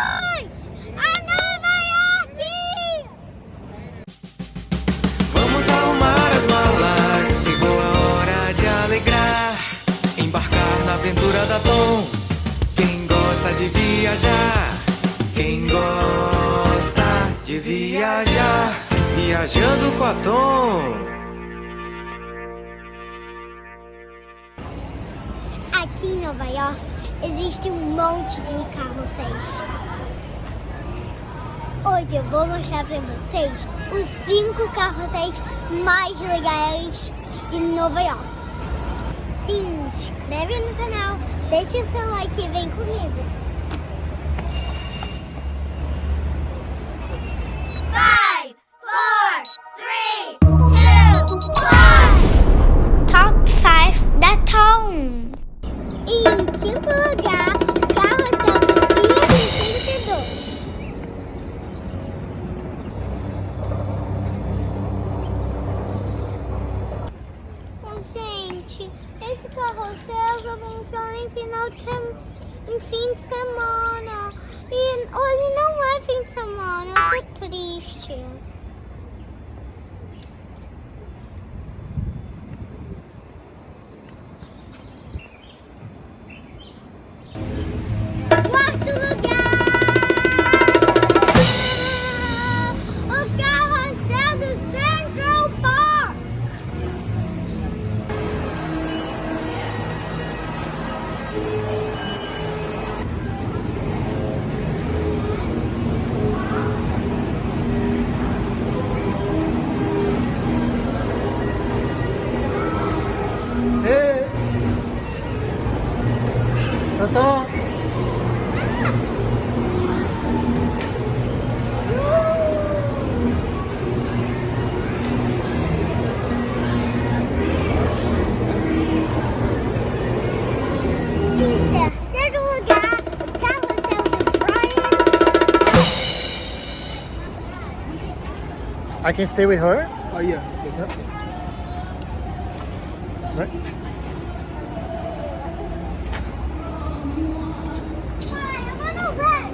Vamos a Nova York! Vamos arrumar as malas, chegou a hora de alegrar, embarcar na aventura da Tom. Quem gosta de viajar, quem gosta de viajar, viajando com a Tom. Aqui em Nova York existe um monte de carrosséis. Hoje eu vou mostrar para vocês os 5 carrosséis mais legais em Nova York. Se inscreve no canal, deixa o seu like e vem comigo. 5, 4, 3, 2, 1. Top 5 da Tom. Em quinto lugar, Carroseel do Pier62. Gente, esse carrossel só funciona em fim de semana. E hoje não é fim de semana, eu tô triste. Quarto lugar, o carrossel do Central Park. Ei! Totó! Em terceiro lugar, o Carroseel.Bryant. I can stay with her? Oh yeah. Right? I wanna run.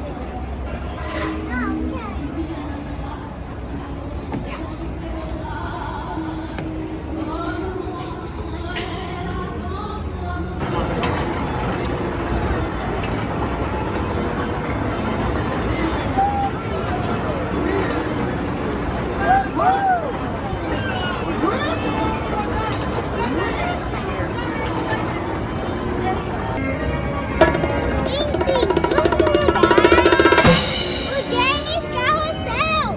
No, okay. Em segundo lugar, o James Carroseel.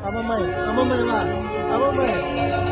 A mamãe lá. A mamãe.